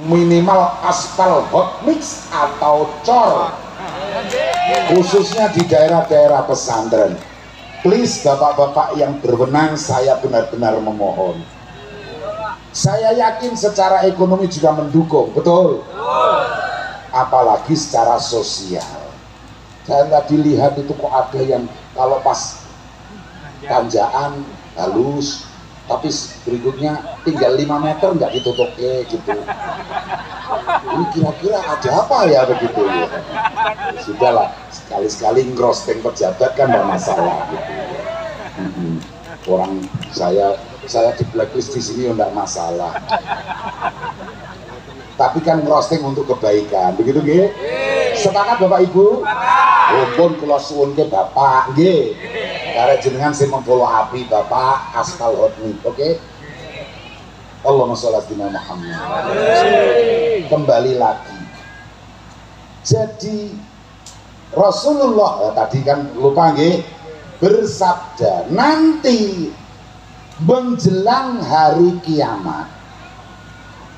minimal aspal hot mix atau cor, khususnya di daerah-daerah pesantren. Please bapak-bapak yang berwenang, saya benar-benar memohon. Saya yakin secara ekonomi juga mendukung, betul? Apalagi secara sosial. Saya tadi lihat itu kok ada yang kalau pas tanjakan halus, tapi berikutnya tinggal 5 meter nggak ditutup gitu. Ini kira-kira ada apa ya begitu ya? Sudahlah, sekali-sekali ngerosting pejabat kan nggak masalah gitu. Orang saya di blacklist di sini nggak masalah. Tapi kan ngerosting untuk kebaikan, begitu nggih? Sepakat Bapak Ibu? Pun kula suwun ke Bapak nggih. Karena jenengan sing memfollow api Bapak aspal hot mix, oke? Allahumma sholli ala Muhammad. Kembali lagi. Jadi Rasulullah tadi kan lupa nggih bersabda, nanti menjelang hari kiamat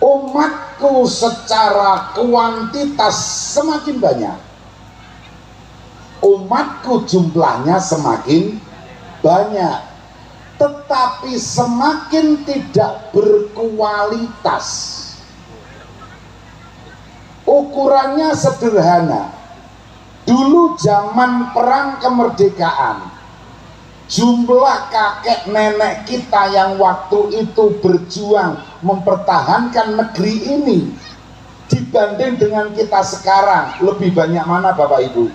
umatku secara kuantitas semakin banyak, umatku jumlahnya semakin banyak, tetapi semakin tidak berkualitas. Ukurannya sederhana. Dulu zaman perang kemerdekaan, jumlah kakek nenek kita yang waktu itu berjuang mempertahankan negeri ini dibanding dengan kita sekarang, lebih banyak mana Bapak Ibu?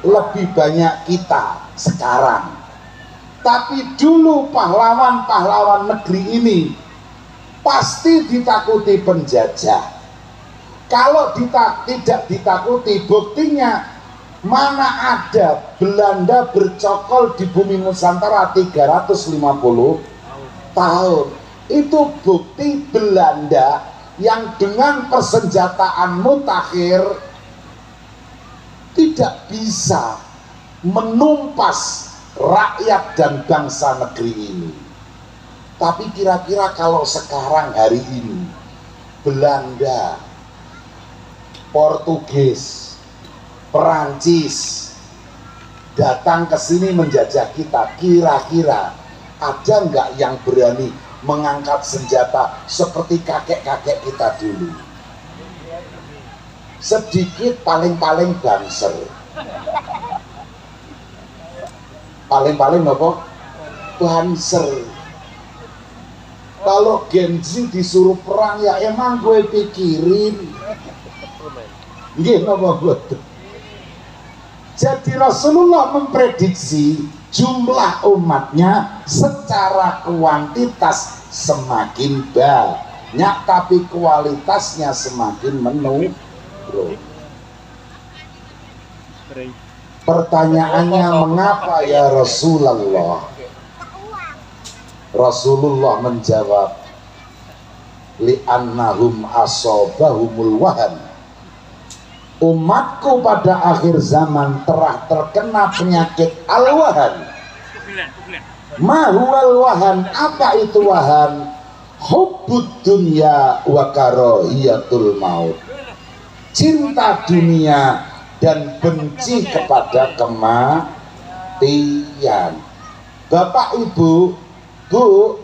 Lebih banyak kita sekarang. Tapi dulu pahlawan-pahlawan negeri ini pasti ditakuti penjajah. Kalau tidak ditakuti, buktinya mana ada Belanda bercokol di bumi Nusantara 350 tahun. Itu bukti Belanda yang dengan persenjataan mutakhir tidak bisa menumpas rakyat dan bangsa negeri ini. Tapi kira-kira kalau sekarang hari ini Belanda, Portugis, Perancis datang ke sini menjajah kita, kira-kira ada nggak yang berani mengangkat senjata seperti kakek-kakek kita dulu? Sedikit, paling-paling banser, paling-paling apa? Banser. Kalau Gen Z disuruh perang ya emang gue pikirin. Nggih napa boten. Jadi Rasulullah memprediksi jumlah umatnya secara kuantitas semakin banyak, tapi kualitasnya semakin menurun. Pertanyaannya, mengapa ya Rasulullah? Rasulullah menjawab, li'annahum asobahumul wahan. Umatku pada akhir zaman telah terkena penyakit al-wahan. Ma huwal wahan? Apa itu wahan? Hubbud dunya wa karahiyatul maut. Cinta dunia dan benci kepada kematian. Bapak Ibu, Bu,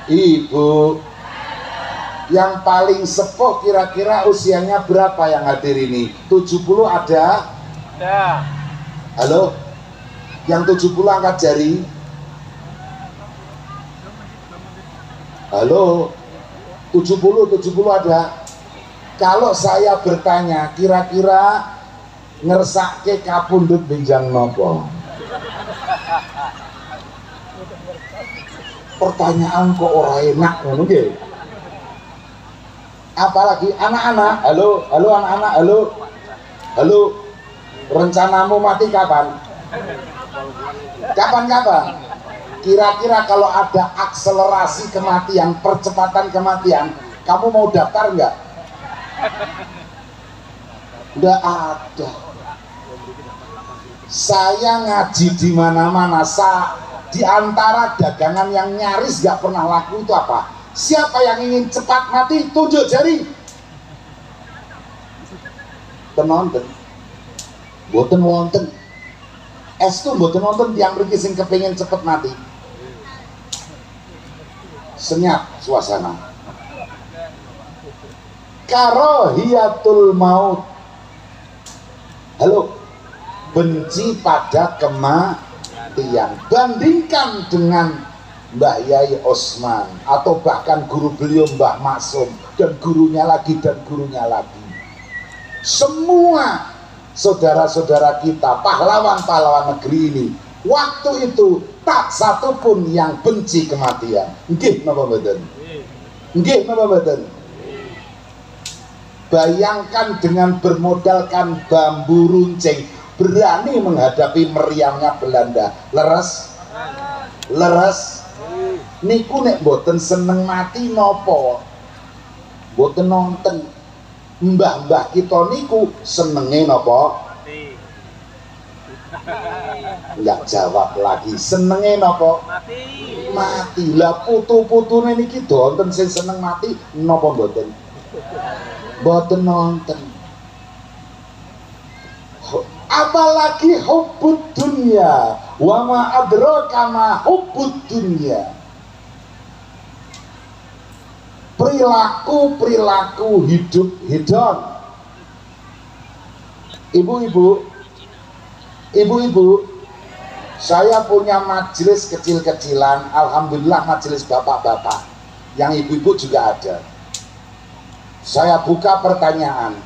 Ibu, yang paling sepuh kira-kira usianya berapa yang hadir ini? 70 ada? Ada. Halo? Yang 70 angkat jari. Halo? 70 ada? Kalau saya bertanya, kira-kira ngersake kapundhut benjang nopo? Pertanyaan kok ora enak ngono nggih. Apalagi anak-anak, halo anak-anak, halo, rencanamu mati kapan? Kapan? Kira-kira kalau ada akselerasi kematian, percepatan kematian, kamu mau daftar nggak? Nggak ada. Saya ngaji di mana-mana, di antara dagangan yang nyaris nggak pernah laku itu apa? Siapa yang ingin cepat mati? Tunjuk jari. Penonton. Boten wonten. Estu boten wonten tiyang mriki sing kepengin cepet mati. Senyap suasana. Karahiyatul maut. Halo. Benci pada kematian. Bandingkan dengan Mbah Yai Osman atau bahkan guru beliau Mbah Maksum dan gurunya lagi dan gurunya lagi. Semua saudara-saudara kita, pahlawan-pahlawan negeri ini, waktu itu tak satu pun yang benci kematian. Nggih napa mboten? Nggih napa mboten? Bayangkan dengan bermodalkan bambu runcing berani menghadapi meriamnya Belanda. Leres? Leres? Niku nek boten seneng mati nopo? Boten nonton. Mbah-mbah kita niku senenge nopo? Enggak jawab lagi. Senenge nopo? Mati. Lah putu-putune niki donten sing seneng mati nopo boten? Boten nonton. Apalagi hubbud dunya wa ma adraka ma hubbud dunya. Perilaku hidup hedon. Ibu-ibu, saya punya majelis kecil-kecilan. Alhamdulillah majelis bapak-bapak, yang ibu-ibu juga ada. Saya buka pertanyaan.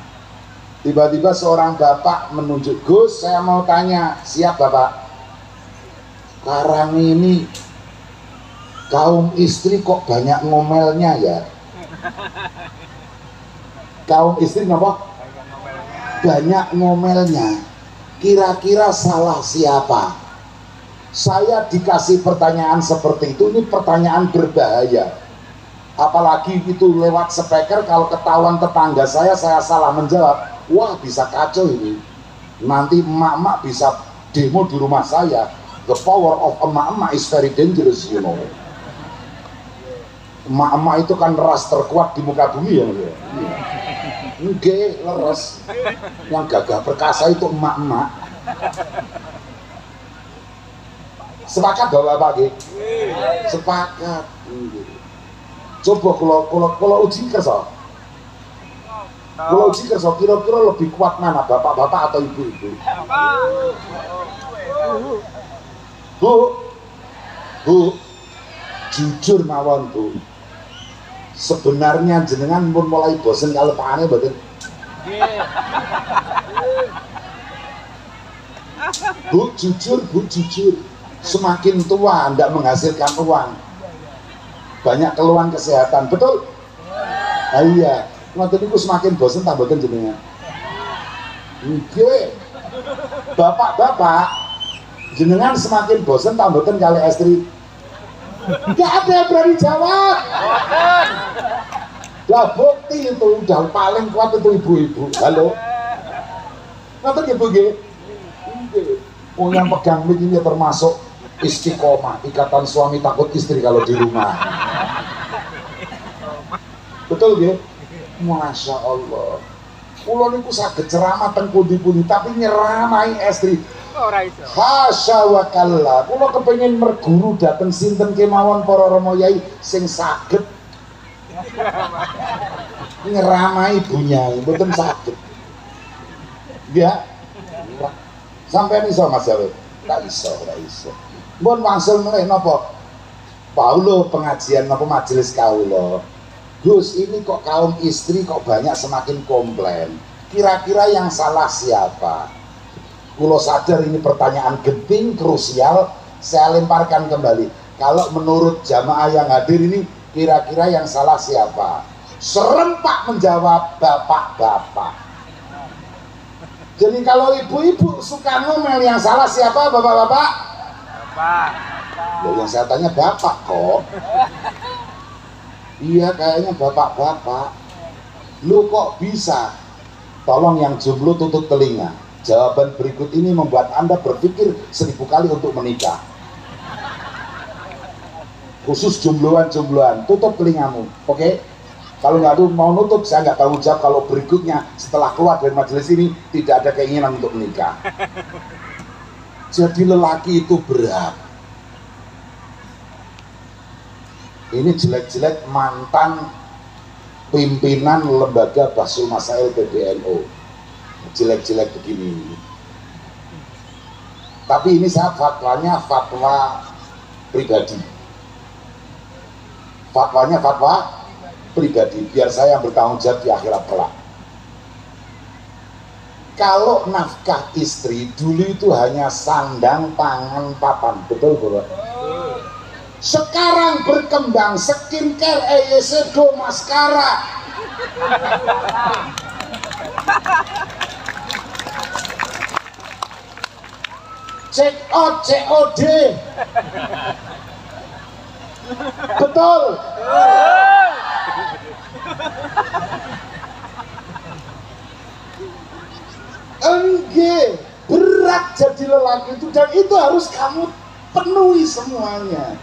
Tiba-tiba seorang bapak menunjuk, Gus, saya mau tanya. Siap bapak? Sekarang ini kaum istri kok banyak ngomelnya ya? Kaum istri apa? Banyak ngomelnya. Kira-kira salah siapa? Saya dikasih pertanyaan seperti itu. Ini pertanyaan berbahaya. Apalagi itu lewat speaker. Kalau ketahuan tetangga saya salah menjawab, wah bisa kacau ini. Nanti emak-emak bisa demo di rumah saya. The power of emak-emak is very dangerous, you know. Emak-emak itu kan ras terkuat di muka bumi ya. Enggak, leres. Yang gagah perkasa itu emak-emak. Sepakat bapak-bapak nggih? Sepakat. Coba kalau uji kerja. Kalau uji kerja kira-kira lebih kuat mana, bapak-bapak atau ibu-ibu? Bu, jujur mawon Bu. Sebenarnya jenengan pun mulai bosen kalau pakane mboten. Bu jujur. Semakin tua Anda menghasilkan uang, banyak keluhan kesehatan, betul? Ah, iya, ngoten niku semakin bosen tak mboten jenengan. Nggih. Bapak-bapak, jenengan semakin bosen tak mboten kali istri? Gak ada yang berani jawab. Lah bukti itu udah paling kuat itu ibu-ibu. Halo. Ngoten ibu nggih? Nggih. Oh yang pegang mic ini termasuk istiqomah, ikatan suami takut istri kalau di rumah. Betul nggih? Masya Allah. Kula niku saged ceramah teng pundi-pundi tapi nyeramai istri. Hasya wa kalla. Kula kepengin merguru dateng sinten kemawon para Rama Yai sing saged ngeramai bunyai, mboten saged. Ya. Sampeyan iso Mas Jawe? Tak iso. Mbon wangsul meneh napa? Paulo pengajian napa majelis kawula. Gus, ini kok kaum istri kok banyak semakin komplain. Kira-kira yang salah siapa? Kulo sadar ini pertanyaan genting, krusial, saya lemparkan kembali. Kalau menurut jamaah yang hadir ini, kira-kira yang salah siapa? Serempak menjawab bapak-bapak. Jadi kalau ibu-ibu suka ngomel, yang salah siapa bapak-bapak? Bapak. Loh, yang saya tanya bapak kok. Iya kayaknya bapak-bapak. Lu kok bisa? Tolong yang jomblo tutup telinga. Jawaban berikut ini membuat Anda berpikir 1000 kali untuk menikah. khusus jombloan-jombloan, tutup telingamu, oke? Kalau nggak tuh mau nutup, saya nggak tahu jawab kalau berikutnya setelah keluar dari majelis ini tidak ada keinginan untuk menikah. Jadi lelaki itu berat. Ini jelek-jelek mantan pimpinan lembaga Bahsul Masail PBNU, jelek-jelek begini. Tapi ini saya fatwanya fatwa pribadi, fatwanya fatwa pribadi, biar saya yang bertanggung jawab di akhirat kelak. Kalau nafkah istri dulu itu hanya sandang, pangan, papan, betul Bapak? Sekarang berkembang skincare, eyeshadow, maskara. Check out, COD. Betul. Enggak, berat jadi lelaki itu, dan itu harus kamu penuhi semuanya.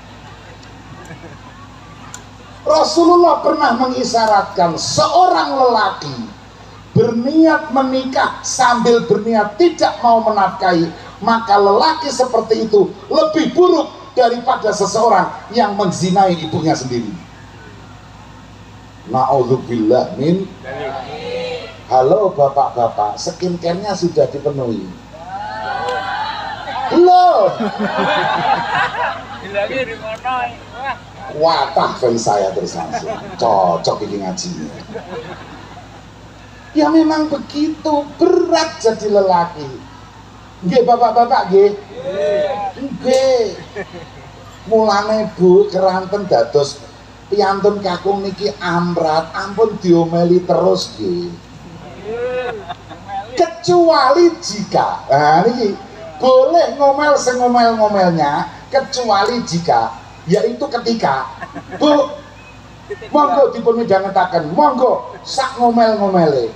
Rasulullah pernah mengisyaratkan seorang lelaki berniat menikah sambil berniat tidak mau menafkahi, maka lelaki seperti itu lebih buruk daripada seseorang yang menzinai ibunya sendiri. Na'udzubillah min. Halo bapak-bapak, skincare-nya sudah dipenuhi? Belum. Watah fans saya terus langsung cocok ini ngajinya. Ya memang begitu, berat jadi lelaki. Nggih bapak-bapak nggih. Nggih. Mulane Bu keranten dados piyantun kakung niki amrat, ampun diomeli terus nggih. Kecuali jika, nah ini boleh ngomel sengomel-ngomelnya, kecuali jika, yaitu ketika, Bu, monggo dipun midhangetaken, monggo sak ngomel-ngomele.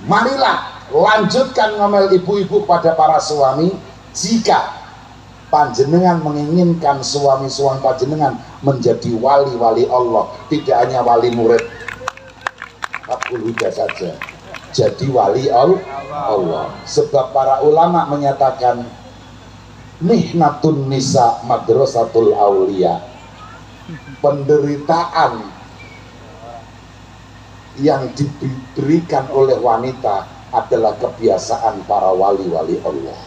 Marilah lanjutkan ngomel ibu-ibu pada para suami jika panjenengan menginginkan suami-suami panjenengan menjadi wali-wali Allah, tidak hanya wali murid Abdul Huda saja, jadi wali Allah. Sebab para ulama menyatakan mihnatun nisa madrasatul aulia, penderitaan yang diberikan oleh wanita adalah kebiasaan para wali-wali Allah.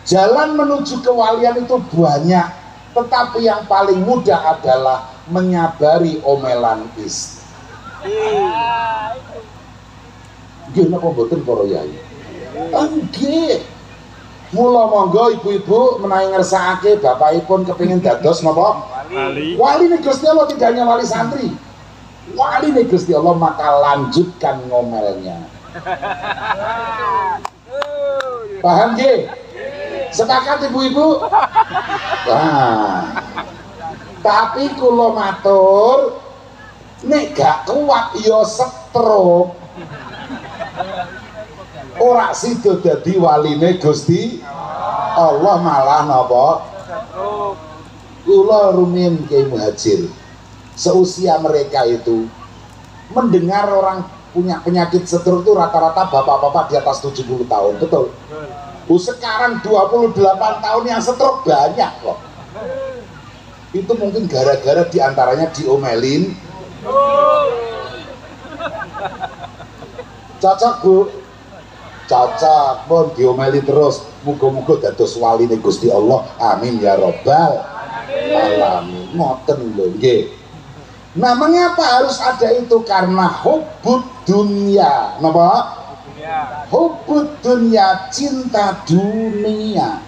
Jalan menuju kewalian itu banyak, tetapi yang paling mudah adalah menyabari omelan istri. Nggih napa mboten para yai? Nggih. Mula monggo ibu-ibu menawi ngersakake bapakipun kepengin dados napa? Wali. Wali nih Gusti Allah, tidak hanya wali santri. Wali nih Gusti Allah, maka lanjutkan ngomelnya. Paham nggih? Sepakat ibu-ibu? Nah. Tapi kula matur nek gak kuat ya stroke. Ora sida dadi waline Gusti Allah, malah napa? Kula rumiyin Kiai Muhajir, seusia mereka itu mendengar orang punya penyakit stroke itu rata-rata bapak-bapak di atas 70 tahun, betul? Sekarang 28 tahun yang stroke banyak kok. Itu mungkin gara-gara diantaranya diomelin. Cocok Bu? Cocok, pun diomeli terus. Muga-muga dados waline Gusti Allah, amin ya robbal alamin. Ngoten lho nggih. Nah, mengapa harus ada itu? Karena hubbud dunya. Napa? Hubbud dunya, cinta dunia.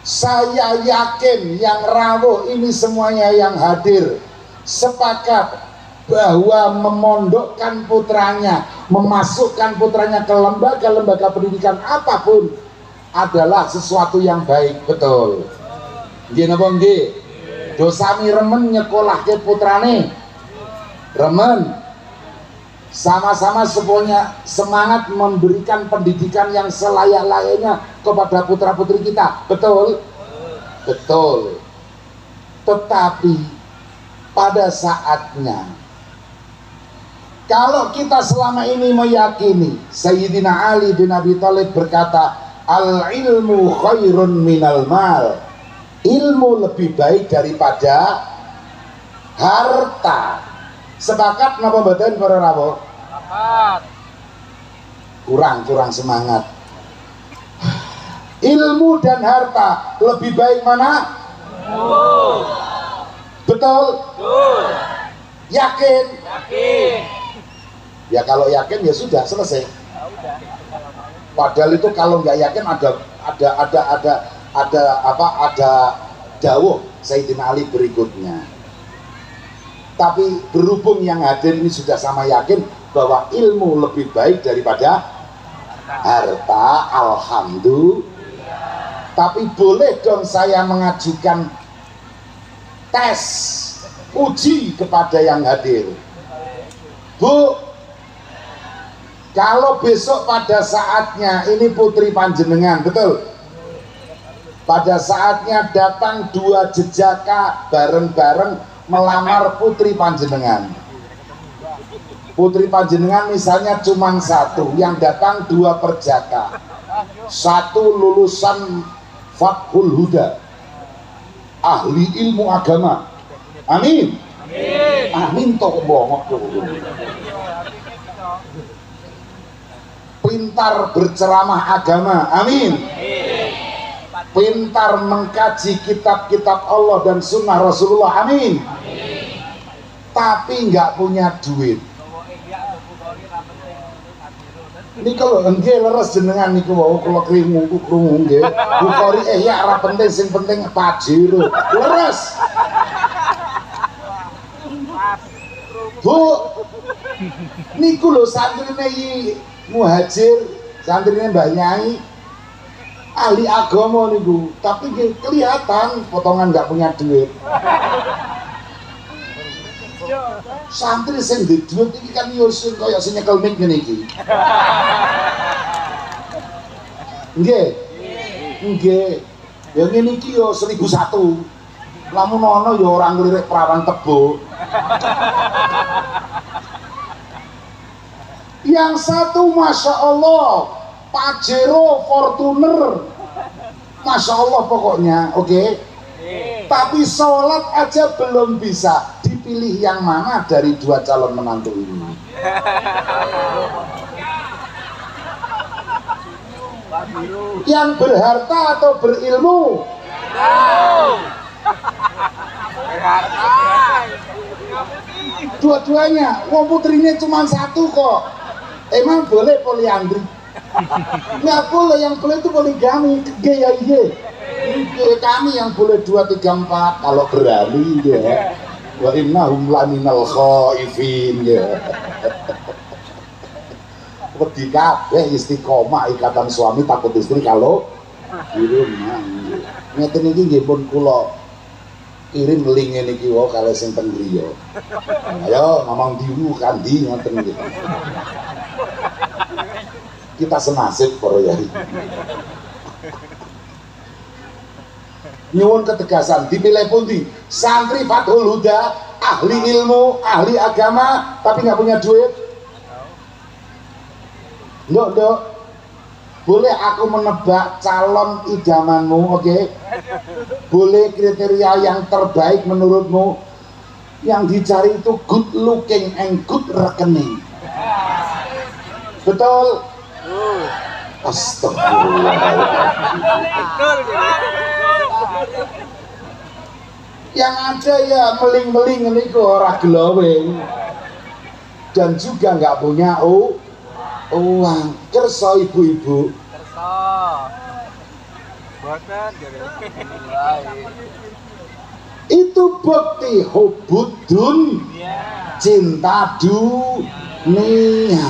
Saya yakin yang rawuh ini semuanya yang hadir sepakat bahwa memondokkan putranya, memasukkan putranya ke lembaga-lembaga pendidikan apapun adalah sesuatu yang baik, betul. Nggih napa nggih? Dosami remen nyekolahke putrane. Remen. Sama-sama semuanya semangat memberikan pendidikan yang selayak-layaknya kepada putra-putri kita, betul? Betul. Tetapi pada saatnya, kalau kita selama ini meyakini Sayyidina Ali bin Abi Thalib berkata, al ilmu khairun minal mal, ilmu lebih baik daripada harta. Sepakat napa mboten para rawuh? Sepakat. Kurang semangat. Ilmu dan harta lebih baik mana? Betul? Betul. Yakin? Yakin. Ya kalau yakin ya sudah selesai. Padahal itu kalau nggak yakin ada dawuh Sayyidina Ali berikutnya. Tapi berhubung yang hadir ini sudah sama yakin bahwa ilmu lebih baik daripada harta, alhamdulillah. Tapi boleh dong saya mengajukan tes uji kepada yang hadir. Bu, kalau besok pada saatnya ini putri panjenengan, betul? Pada saatnya datang dua jejaka bareng-bareng melamar putri panjenengan. Putri panjenengan misalnya cuma satu, yang datang dua perjaka. Satu lulusan Fathul Huda, ahli ilmu agama. Amin. Amin toh bongok tuh. Pintar berceramah agama. Amin. Pintar mengkaji kitab-kitab Allah dan sunnah Rasulullah. Amin. Tapi nggak punya duit. Ini kalau enggak leres jenengan niku wau kula krungu nggih. Bukhari ya ora penting, sing penting pajero. Leres. Bu, niku lho santrine iki Muhajir, santrine Mbah Nyai, ahli agama niku, tapi kelihatan potongan nggak punya duit. Santri sing duwe duit iki kan yo sing kaya sing nyekel mik ngene iki. Nggih. Nggih. Ya ngene iki yo 1001. Lamun ana ya ora nglirik perawan tebo. Yang satu Masya Allah Pajero Fortuner, Masya Allah pokoknya, oke. Tapi sholat aja belum bisa. Dipilih yang mana dari dua calon menantu ini? Yang berharta atau berilmu? Dua-duanya. Wong putrinya cuma satu kok. Emang boleh poliandri? Nggak boleh, yang boleh itu poligami. Gaya kami yang boleh 2, 3, 4 kalau berani ya. Wa innahum laminal khaifin ya. Wedi kabeh istiqomah ikatan suami takut istri kalau di rumah. Ngeten iki nggih pun kula kirim link niki wae kalih sing teng griya. Ayo ngomong diwu kandi ngoten nggih. Kita senasib para yai. Nyuwun ketegasan, dipilih pundi? Santri Fathul Huda, ahli ilmu, ahli agama, tapi nggak punya duit. Nduk. Boleh aku menebak calon idamanmu, oke? Boleh kriteria yang terbaik menurutmu? Yang dicari itu good looking and good rekening. Betul? Astagfirullah. Yang ada ya meling-meling ini kok ora glowing dan juga nggak punya uang. Kerso ibu-ibu. Kerso. Boten. Itu bukti hubudun, cinta dunia.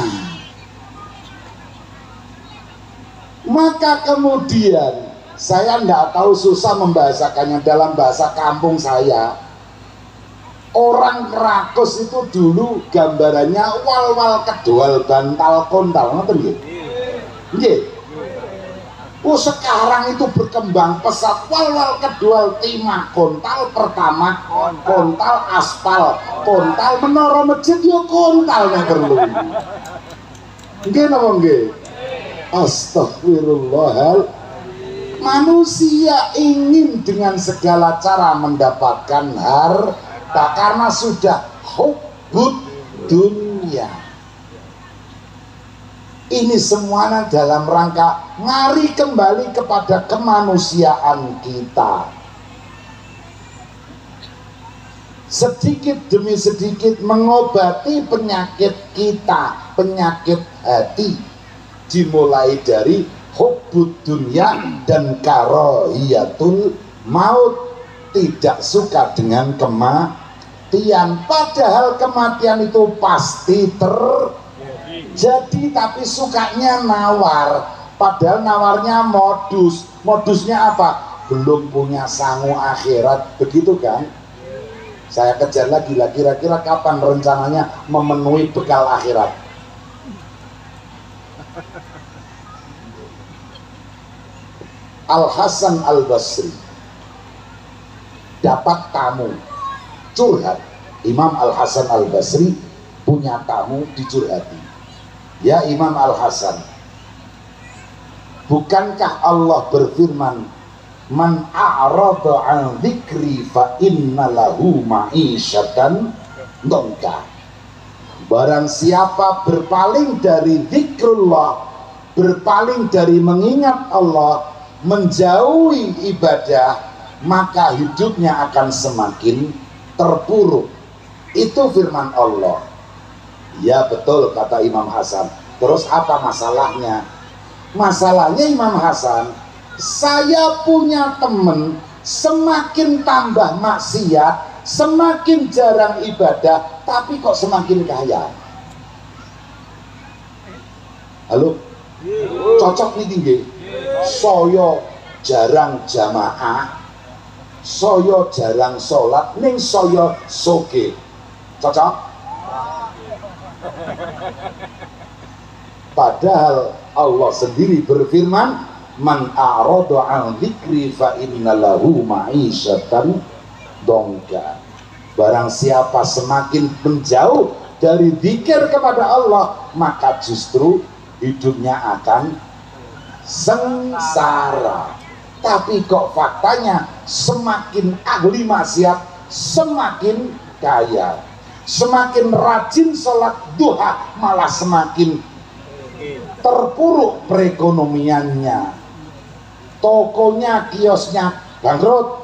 Maka kemudian saya tidak tahu, susah membahasakannya dalam bahasa kampung saya. Orang Kerakus itu dulu gambarannya wal-wal kedual bantal kontal, ngerti nggih? Nggih. Sekarang itu berkembang pesat wal kedua timah, kontal pertama, kontal aspal, kontal menara masjid, yo kontal yang perlu. Nggih napa nggih? Astagfirullah. Manusia ingin dengan segala cara mendapatkan harta karena sudah hubbud dunia. Ini semuanya dalam rangka ngari kembali kepada kemanusiaan kita. Sedikit demi sedikit mengobati penyakit kita, penyakit hati, dimulai dari hubbud dunia dan karahiyatul maut, tidak suka dengan kematian. Padahal kematian itu pasti jadi, tapi sukanya nawar, padahal nawarnya modusnya apa? Belum punya sangu akhirat, begitu kan? Saya kejar lagi lah, kira-kira kapan rencananya memenuhi bekal akhirat? Al-Hasan Al-Basri dapat tamu curhat. Imam Al-Hasan Al-Basri punya tamu dicurhati. Ya Imam Al-Hasan, bukankah Allah berfirman, man a'rada an dzikri fa inna lahu ma'isyatan dongka. Barang siapa berpaling dari zikrullah, berpaling dari mengingat Allah, menjauhi ibadah, maka hidupnya akan semakin terpuruk. Itu firman Allah. Ya betul, kata Imam Hasan. Terus apa masalahnya? Masalahnya Imam Hasan, saya punya temen semakin tambah maksiat, semakin jarang ibadah, tapi kok semakin kaya. Halo? Cocok nih tinggi. Soyo jarang jamaah, soyo jarang sholat, ning soyo soge. Cocok? Padahal Allah sendiri berfirman, man a'rada an dzikri fa inna lahu ma'isyatan dongka. Barang siapa semakin menjauh dari zikir kepada Allah, maka justru hidupnya akan sengsara. Tapi kok faktanya semakin ahli maksiat semakin kaya, semakin rajin sholat duha malah semakin terpuruk perekonomiannya, tokonya, kiosnya bangkrut.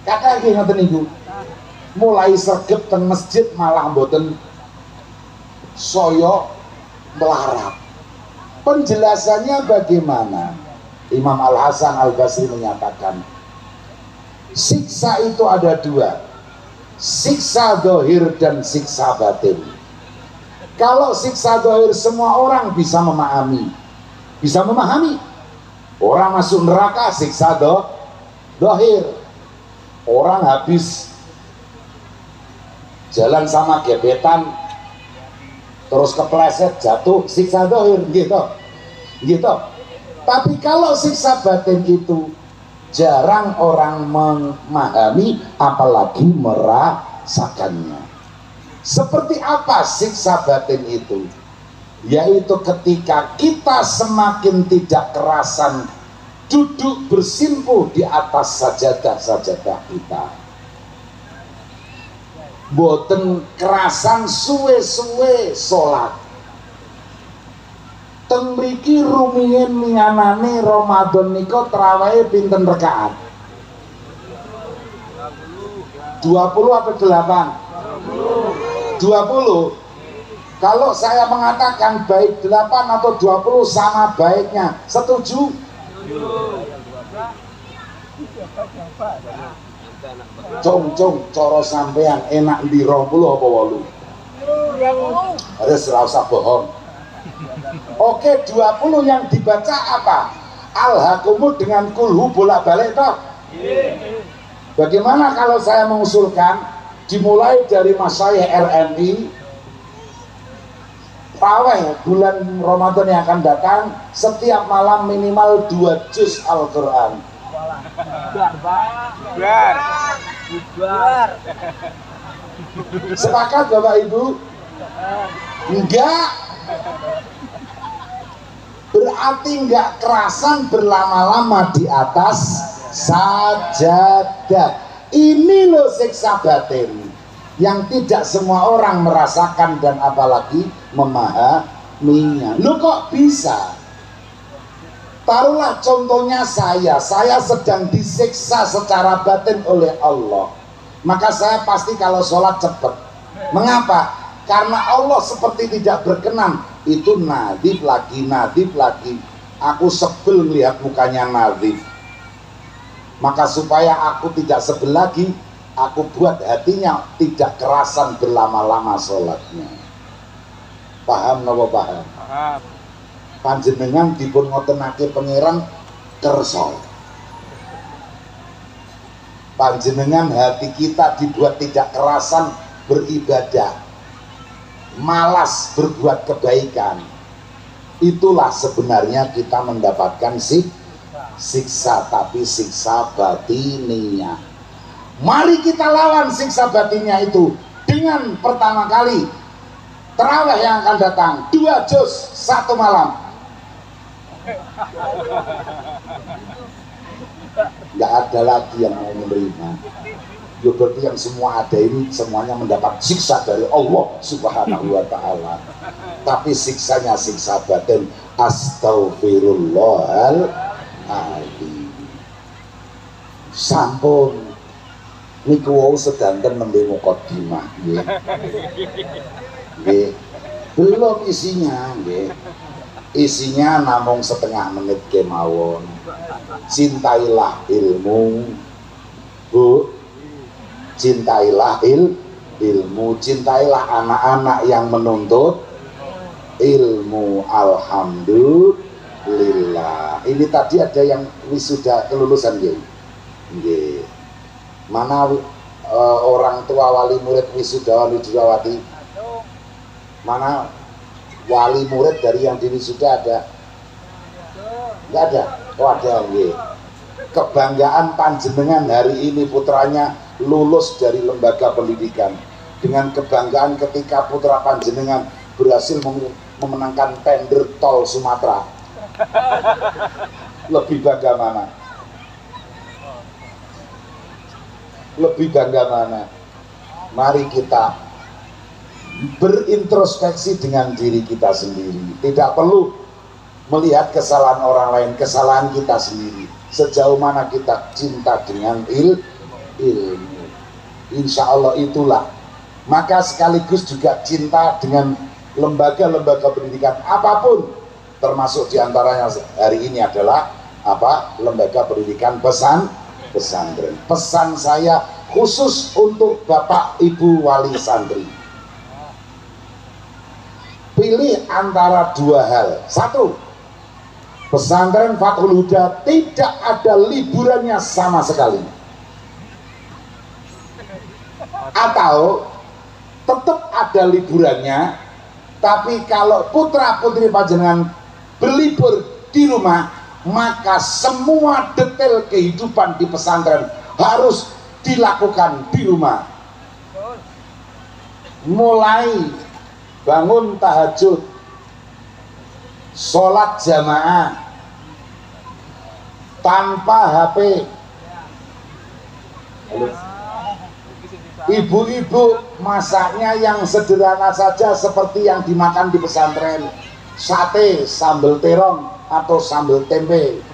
Kakak iki ngoten niku, mulai sregep teng masjid malah mboten saya melarat. Penjelasannya bagaimana? Imam Al-Hasan Al-Basri menyatakan, siksa itu ada dua, siksa zahir dan siksa batin. Kalau siksa zahir semua orang bisa memahami, orang masuk neraka siksa zahir, orang habis jalan sama gebetan terus kepleset jatuh siksa zahir, gitu. Tapi kalau siksa batin itu jarang orang memahami, apalagi merasakannya. Seperti apa siksa batin itu? Yaitu ketika kita semakin tidak kerasan duduk bersimpuh di atas sajadah-sajadah kita, boten kerasan suwe-suwe sholat. Teng mriki rumiyin miyanane Ramadan nika trawehe pinten rakaat? 20 apa 8? 20. Kalau saya mengatakan baik 8 atau 20 sama baiknya, setuju? Cung coro sampean enak di 20 apa 8? Harus rasa bohong. Oke, 20 yang dibaca apa? Al-Hakumud dengan kulhu bolak-balik toh? Bagaimana kalau saya mengusulkan dimulai dari masyayikh RNI Raweh bulan Ramadan yang akan datang, setiap malam minimal 2 juz Al-Quran. Bubar. Sepakat Bapak Ibu? Enggak. Berarti enggak kerasan berlama-lama di atas sajadah. Ini loh siksa batin yang tidak semua orang merasakan dan apalagi memahaminya. Lu kok bisa? Taruhlah contohnya saya sedang disiksa secara batin oleh Allah, maka saya pasti kalau sholat cepat. Mengapa? Karena Allah seperti tidak berkenan. Itu nadif lagi. Aku sebel melihat mukanya nadif. Maka supaya aku tidak sebel lagi, aku buat hatinya tidak kerasan berlama-lama sholatnya. Paham napa paham? Paham. Panjenengan dipun ngotenake pangeran kersa. Panjenengan hati kita dibuat tidak kerasan beribadah, malas berbuat kebaikan. Itulah sebenarnya kita mendapatkan siksa, tapi siksa batiniah. Mari kita lawan siksa batinnya itu dengan pertama kali tarawih yang akan datang 2 juz 1 malam. Nggak ada lagi yang mau menerima. Ya berarti yang semua ada ini semuanya mendapat siksa dari Allah Subhanahu wa ta'ala. Tapi siksanya siksa batin. Astaghfirullahaladzim. Sampun niku wau sedanten nembe mukadimah nggih. Nggih. Belum isinya nggih. Isinya namung setengah menit kemawon. Cintailah ilmu, Bu. Cintailah ilmu, cintailah anak-anak yang menuntut ilmu. Alhamdulillah. Ini tadi ada yang wisuda kelulusan nggih. Nggih. Mana orang tua wali murid wisuda wali judawati? Mana wali murid dari yang diwisuda ada? Enggak ada? Oh ada nggih. Kebanggaan panjenengan hari ini putranya lulus dari lembaga pendidikan. Dengan kebanggaan ketika putra panjenengan berhasil memenangkan tender tol Sumatera. Lebih bangga mana? Lebih bangga mana? Mari kita berintrospeksi dengan diri kita sendiri. Tidak perlu melihat kesalahan orang lain, kesalahan kita sendiri. Sejauh mana kita cinta dengan ilmu. Insya Allah itulah. Maka sekaligus juga cinta dengan lembaga-lembaga pendidikan apapun, termasuk diantaranya hari ini adalah apa? Lembaga pendidikan pesantren. Pesan saya khusus untuk Bapak Ibu wali santri. Pilih antara 2 hal. 1, pesantren Fathul Huda tidak ada liburannya sama sekali. Atau tetap ada liburannya, tapi kalau putra putri panjenengan berlibur di rumah, maka semua detail kehidupan di pesantren harus dilakukan di rumah. Mulai bangun tahajud, sholat jamaah tanpa HP. Ibu-ibu masaknya yang sederhana saja seperti yang dimakan di pesantren, sate, sambal terong atau sambal tempe.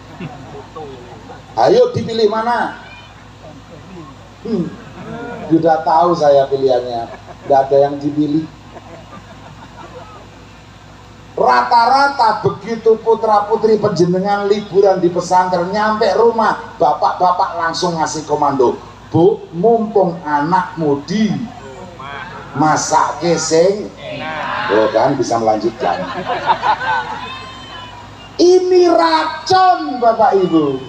Ayo dipilih mana? Sudah tahu saya pilihannya, tidak ada yang dipilih. Rata-rata begitu putra putri panjenengan liburan di pesantren, nyampe rumah bapak-bapak langsung ngasih komando, Bu, mumpung anakmu di masak keseng, oh kan bisa melanjutkan. Ini racun Bapak Ibu.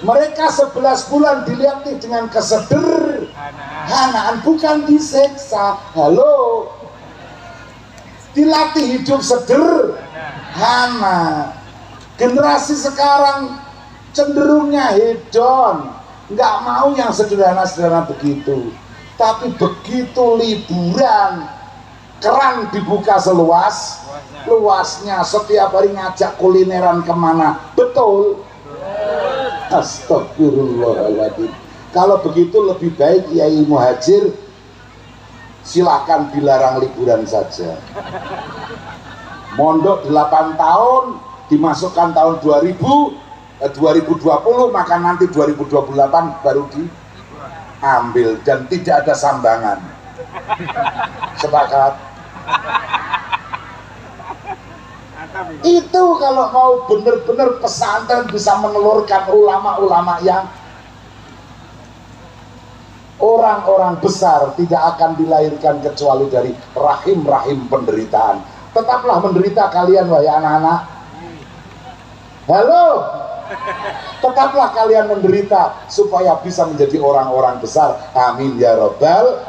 Mereka 11 bulan dilihat dengan kesederhanaan, bukan diseksa. Halo. dilatih hidup sederhana. Generasi sekarang cenderungnya hedon, nggak mau yang sederhana-sederhana begitu. Tapi begitu liburan, keran dibuka seluas-luasnya, setiap hari ngajak kulineran kemana, betul? Astagfirullahaladzim. Kalau begitu lebih baik Yai Muhajir silakan dilarang liburan saja. Mondok 8 tahun, dimasukkan tahun 2020, maka nanti 2028 baru diambil dan tidak ada sambangan. Sepakat? Itu kalau mau benar-benar pesantren bisa menelurkan ulama-ulama yang orang-orang besar, tidak akan dilahirkan kecuali dari rahim-rahim penderitaan. Tetaplah menderita kalian wahai anak-anak. Halo, tetaplah kalian menderita supaya bisa menjadi orang-orang besar. Amin ya robbal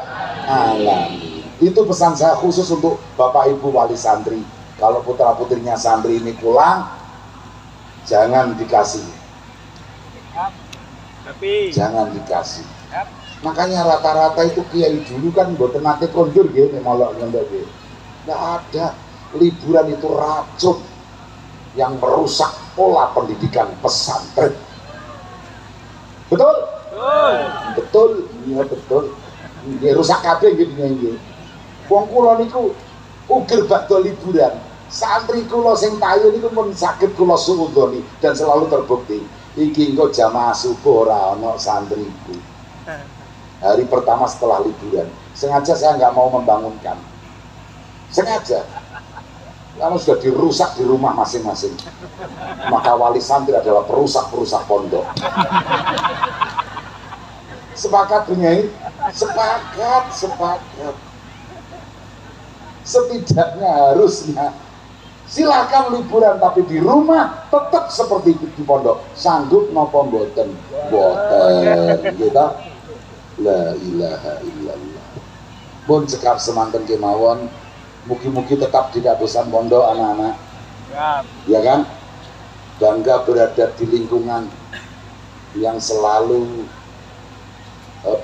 alamin. Itu pesan saya khusus untuk Bapak Ibu wali santri. Kalau putra putrinya santri ini pulang, jangan dikasih, jangan dikasih. Makanya rata-rata itu kiai dulu kan mboten nate kondur nggih molok ngendok nggih. Nggak ada. Liburan itu racun yang merusak pola pendidikan pesantren. Betul? Betul, iya betul. Nggih rusak kabeh nggih nggih. Wong kula niku uger bakdo liburan. Santri kula sing payu niku pun saged kula suudoni dan selalu terbukti. Iki engko jamaah subuh ora ana santriku. Hari pertama setelah liburan, sengaja saya nggak mau membangunkan. Sengaja. Kalau sudah dirusak di rumah masing-masing, maka wali santri adalah perusak-perusak pondok. Sepakat Bunyai? Sepakat. Setidaknya harusnya silakan liburan tapi di rumah tetap seperti di pondok. Sanggup napa mboten? Mboten. Gitu. La ilaha illallah. Pun cekap semanten kemawon. Mugi-mugi tetap tidak bosan pondok anak-anak. Ya kan? Bangga berada di lingkungan yang selalu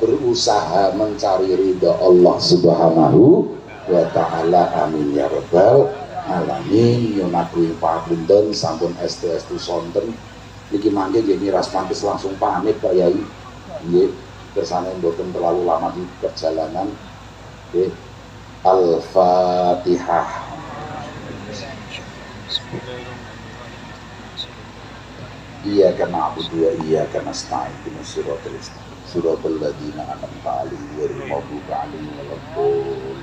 berusaha mencari ridha Allah Subhanahu wa ta'ala. Amin ya rabbal alamin. Yunaku papunten sampun estu sonten niki mangke nggih miras pantes langsung pamit Pak Yai. Nggih, kersane mboten terlalu lama di perjalanan. Nggih. Al-Fatihah. Iyyaka na'budu wa iyyaka nasta'in ihdinas siratal mustaqim siratal ladzina an'amta 'alaihim ghairil maghdubi 'alaihim waladdallin.